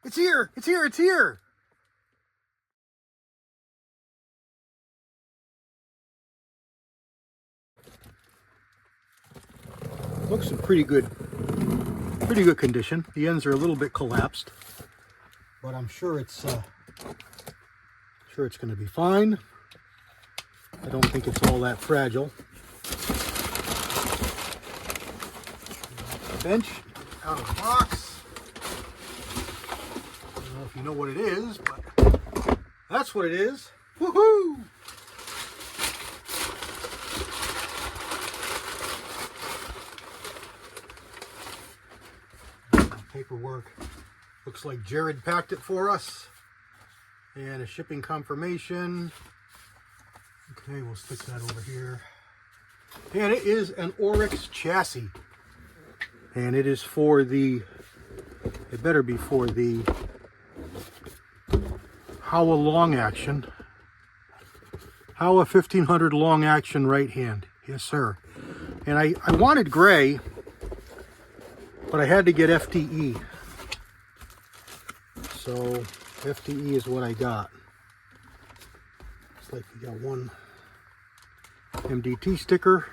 It's here! It's here! It's here! Looks in pretty good condition. The ends are a little bit collapsed, but I'm sure it's going to be fine. I don't think it's all that fragile. Bench out of the box. I don't know if you know what it is, but that's what it is. Woohoo! Paperwork. Looks like Jared packed it for us. And a shipping confirmation. Okay, we'll stick that over here. And it is an Oryx chassis. And it is for the, it better be for the Howa long action. Howa 1500 long action right hand. Yes, sir. And I wanted gray, but I had to get FTE. So FTE is what I got. Looks like we got one MDT sticker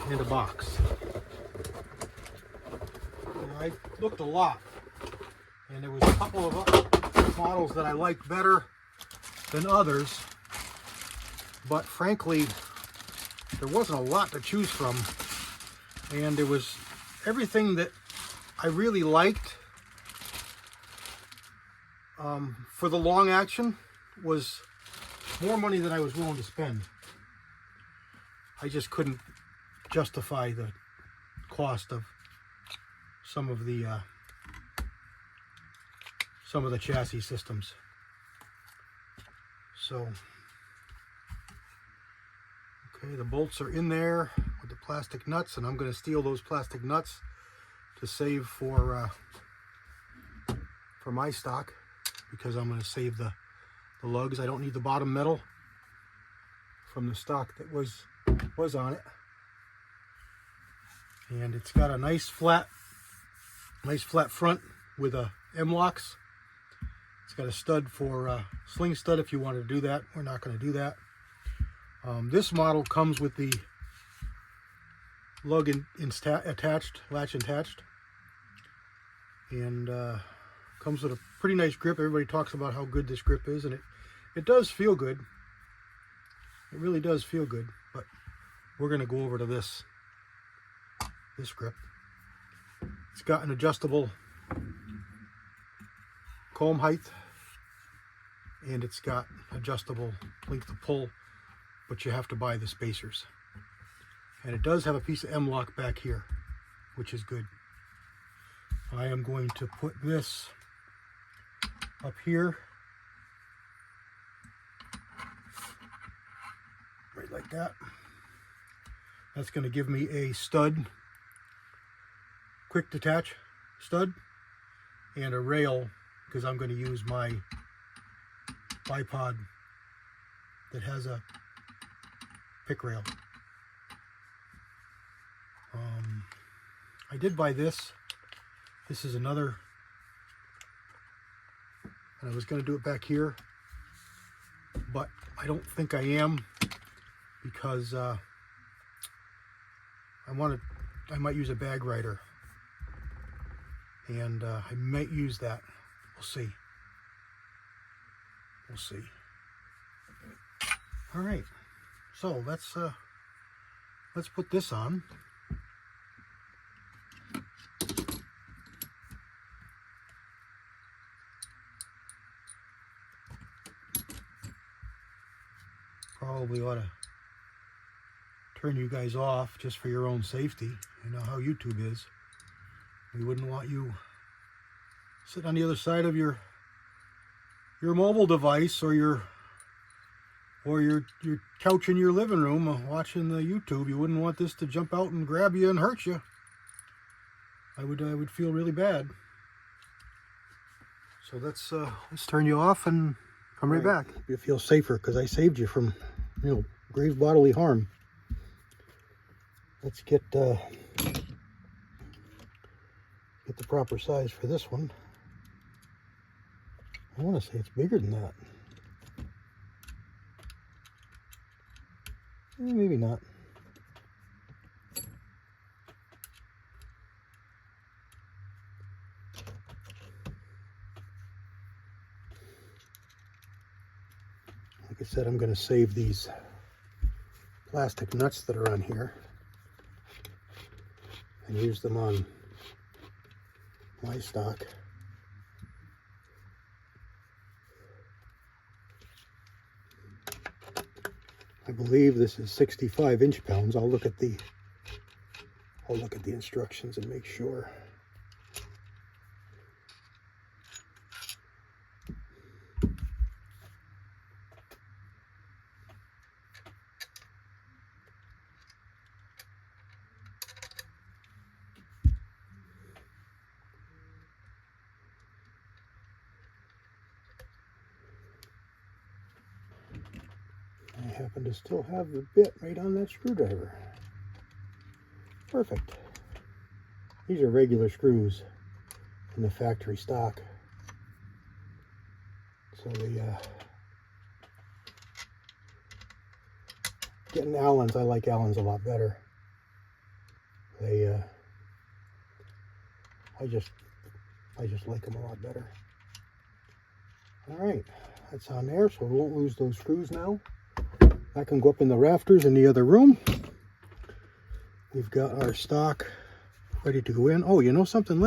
and a box. Now, I looked a lot, and there was a couple of models that I liked better than others, but frankly there wasn't a lot to choose from, and there was everything that I really liked for the long action was more money than I was willing to spend. I just couldn't justify the cost of some of the chassis systems. So okay, the bolts are in there with the plastic nuts, and I'm going to steal those plastic nuts to save for my stock, because I'm going to save the lugs. I don't need the bottom metal from the stock that was on it. And it's got a nice flat front with a M-locks. It's got a stud for sling stud if you want to do that. We're not going to do that. This model comes with the lug attached, latch attached, and comes with a pretty nice grip. Everybody talks about how good this grip is, and it does feel good. It really does feel good. But we're going to go over to this grip. It's got an adjustable comb height, and it's got adjustable length of pull, but you have to buy the spacers. And it does have a piece of M-lock back here, which is good. I am going to put this up here, right like that. That's going to give me a stud, quick detach stud, and a rail, because I'm going to use my bipod that has a pick rail. I did buy this. This is another, and I was going to do it back here, but I don't think I am, because I might use a bag rider, and I might use that. We'll see. We'll see. All right, so let's put this on. Probably ought to turn you guys off just for your own safety. You know how YouTube is. We wouldn't want you sitting on the other side of your mobile device or your couch in your living room watching the YouTube. You wouldn't want this to jump out and grab you and hurt you. I would feel really bad. So let's turn you off and come right back. You feel safer because I saved you from, grave bodily harm. Let's get get the proper size for this one. I want to say it's bigger than that. Maybe not. Like I said, I'm going to save these plastic nuts that are on here and use them on my stock. I believe this is 65 inch-pounds. I'll look at the instructions and make sure. I happen to still have the bit right on that screwdriver. Perfect. These are regular screws in the factory stock. So getting Allens, I like Allens a lot better. I just like them a lot better. All right, that's on there, so we won't lose those screws now. That can go up in the rafters in the other room. We've got our stock ready to go in. Oh, you know something?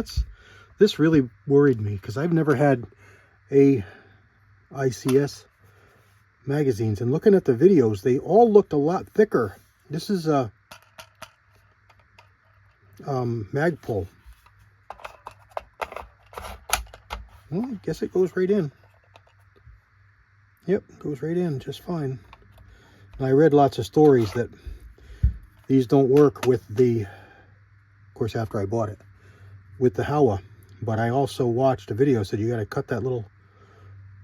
This really worried me because I've never had ICS magazines, and looking at the videos, they all looked a lot thicker. This is a Magpul. Well, I guess it goes right in. Yep, goes right in just fine. I read lots of stories that these don't work with the, of course after I bought it, with the Howa. But I also watched a video that said you got to cut that little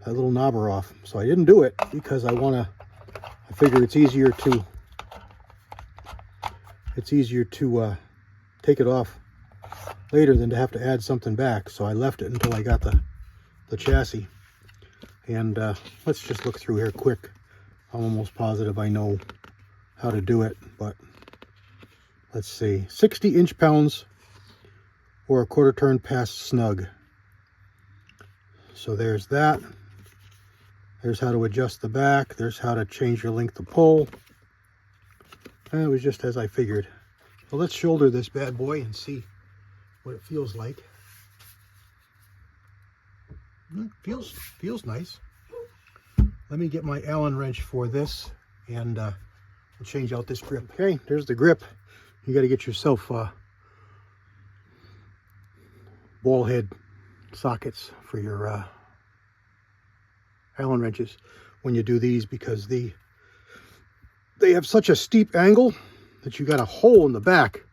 knobber off. So I didn't do it because I figure it's easier to take it off later than to have to add something back. So I left it until I got the chassis. And let's just look through here quick. I'm almost positive I know how to do it, but let's see. 60 inch-pounds or a quarter turn past snug. So there's that. There's how to adjust the back. There's how to change your length of pull. And it was just as I figured. So let's shoulder this bad boy and see what it feels like. It feels nice. Let me get my Allen wrench for this, and we'll change out this grip. Okay, there's the grip. You got to get yourself ball head sockets for your Allen wrenches when you do these, because they have such a steep angle that you got a hole in the back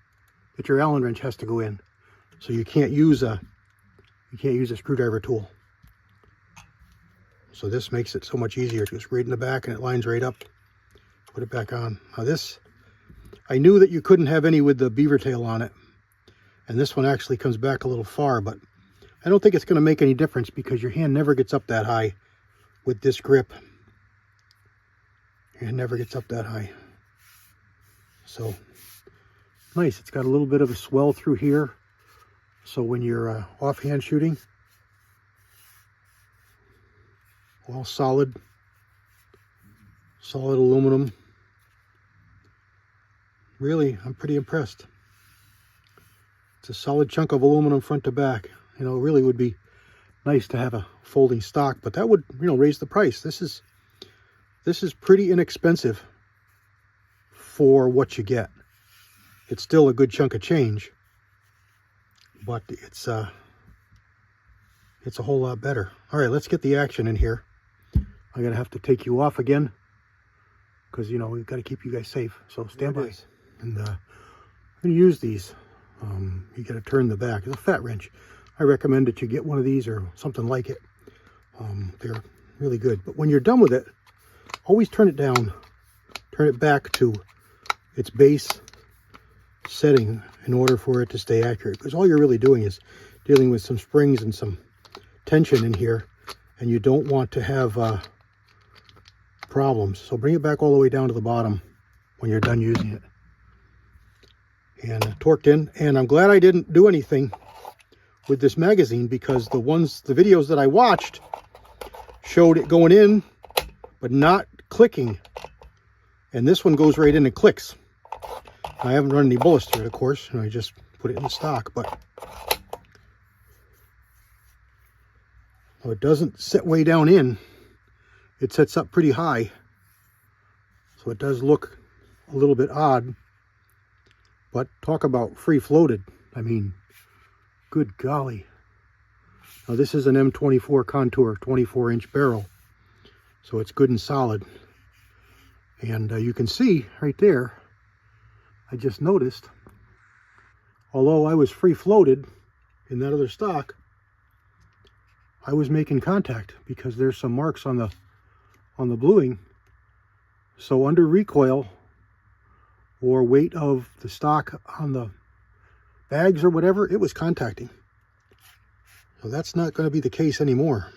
that your Allen wrench has to go in. So you can't use a screwdriver tool. So this makes it so much easier. It goes right in the back and it lines right up. Put it back on. Now this, I knew that you couldn't have any with the beaver tail on it. And this one actually comes back a little far, but I don't think it's going to make any difference because your hand never gets up that high with this grip. Your hand never gets up that high. So nice. It's got a little bit of a swell through here. So when you're offhand shooting, all solid aluminum. Really, I'm pretty impressed. It's a solid chunk of aluminum front to back. You know, it really would be nice to have a folding stock, but that would, you know, raise the price. This is pretty inexpensive for what you get. It's still a good chunk of change, but it's a whole lot better. All right, let's get the action in here. I'm gonna have to take you off again because, you know, we've got to keep you guys safe. So stand by. And I'm gonna use these. You got to turn the back. It's a fat wrench. I recommend that you get one of these or something like it. They're really good. But when you're done with it, always turn it down. Turn it back to its base setting in order for it to stay accurate. Because all you're really doing is dealing with some springs and some tension in here, and you don't want to have problems. So bring it back all the way down to the bottom when you're done using it. And torqued in. And I'm glad I didn't do anything with this magazine, because the videos that I watched showed it going in but not clicking, and this one goes right in and clicks. I haven't run any bullets through it, of course, and I just put it in the stock, but it doesn't set way down in. It sets up pretty high, so it does look a little bit odd. But talk about free floated. I mean, good golly. Now this is an M24 Contour 24-inch barrel, so it's good and solid. And you can see right there, I just noticed, although I was free floated in that other stock, I was making contact because there's some marks on the bluing. So under recoil or weight of the stock on the bags or whatever, it was contacting. So that's not going to be the case anymore.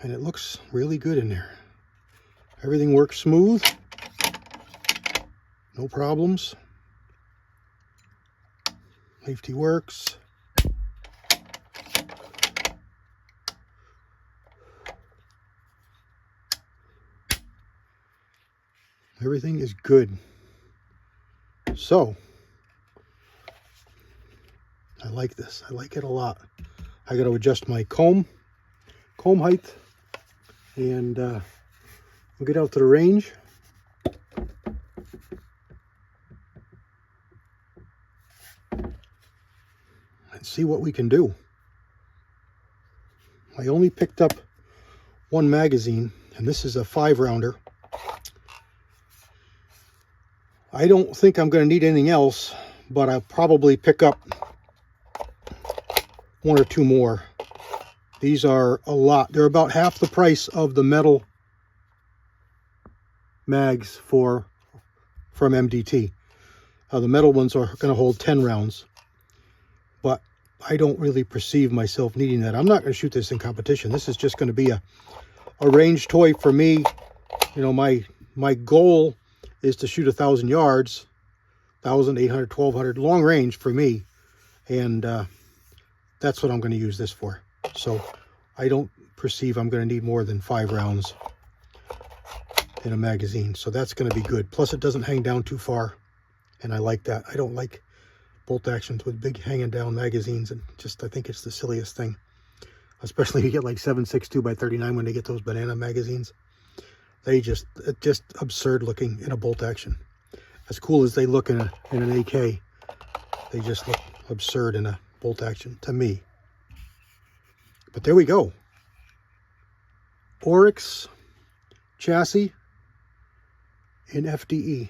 And it looks really good in there. Everything works smooth. No problems. Safety works. Everything is good. So, I like this. I like it a lot. I got to adjust my comb height, and we'll get out to the range. And see what we can do. I only picked up one magazine, and this is a 5-rounder. I don't think I'm going to need anything else, but I'll probably pick up 1 or 2 more. These are a lot. They're about half the price of the metal mags from MDT. The metal ones are going to hold 10 rounds, but I don't really perceive myself needing that. I'm not going to shoot this in competition. This is just going to be a range toy for me. You know, my goal is to shoot 1,000 yards, 1,800, 1,200, long range for me, and that's what I'm going to use this for. So I don't perceive I'm going to need more than 5 rounds in a magazine, so that's going to be good. Plus it doesn't hang down too far, and I like that. I don't like bolt actions with big hanging down magazines, and I think it's the silliest thing, especially if you get like 7.62 by 39 when they get those banana magazines. It's just absurd looking in a bolt action. As cool as they look in an AK, they just look absurd in a bolt action to me. But there we go. Oryx Chassis in FDE.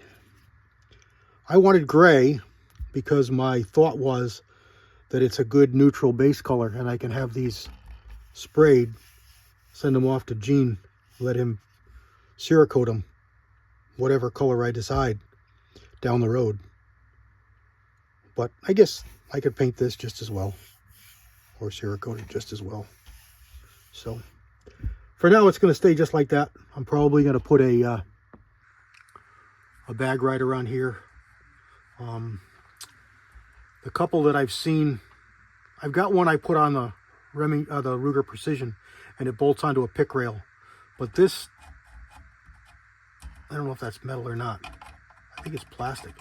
I wanted gray because my thought was that it's a good neutral base color, and I can have these sprayed, send them off to Gene, let him Cerakote them, whatever color I decide down the road. But I guess I could paint this just as well, or Cerakote it just as well. So for now, it's going to stay just like that. I'm probably going to put a bag right around here. The couple that I've seen, I've got one I put on the Ruger Precision, and it bolts onto a pick rail. But this, I don't know if that's metal or not. I think it's plastic.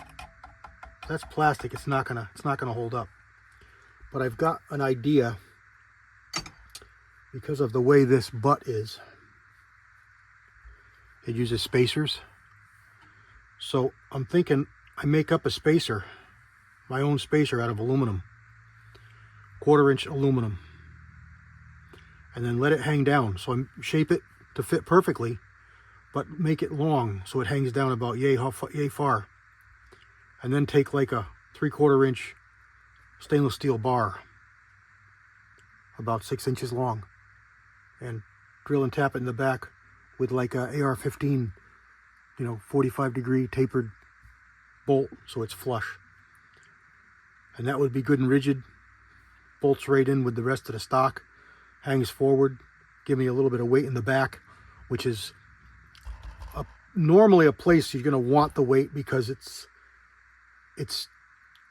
If that's plastic, it's not gonna hold up. But I've got an idea, because of the way this butt is. It uses spacers. So I'm thinking I make up a spacer, my own spacer out of aluminum, 1/4-inch aluminum, and then let it hang down. So I shape it to fit perfectly, but make it long so it hangs down about yay far. And then take like a 3/4-inch stainless steel bar, about 6 inches long, and drill and tap it in the back with like a AR-15, 45-degree tapered bolt so it's flush. And that would be good and rigid, bolts right in with the rest of the stock, hangs forward, give me a little bit of weight in the back, which is normally a place you're going to want the weight because it's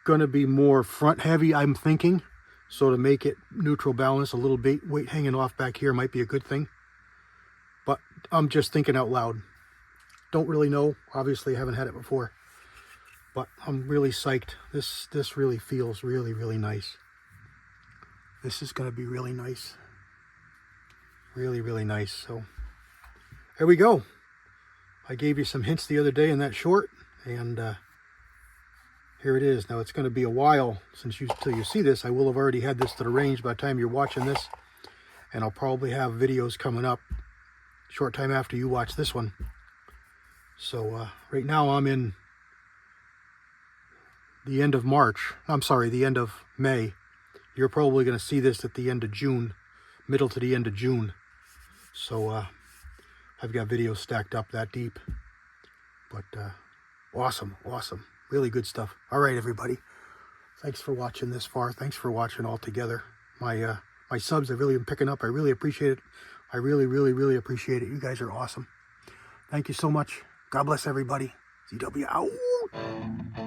going to be more front heavy, I'm thinking. So to make it neutral balance, a little bit weight hanging off back here might be a good thing. But I'm just thinking out loud. Don't really know. Obviously, I haven't had it before. But I'm really psyched. This really feels really, really nice. This is going to be really nice. Really, really nice. So there we go. I gave you some hints the other day in that short, and here it is. Now it's going to be a while till you see this. I will have already had this to the range by the time you're watching this, and I'll probably have videos coming up short time after you watch this one. So right now I'm in the end of March. I'm sorry, the end of May. You're probably going to see this at the end of June, middle to the end of June. So I've got videos stacked up that deep. But awesome, awesome. Really good stuff. All right, everybody. Thanks for watching this far. Thanks for watching all together. My subs have really been picking up. I really appreciate it. I really, really, really appreciate it. You guys are awesome. Thank you so much. God bless everybody. ZW out.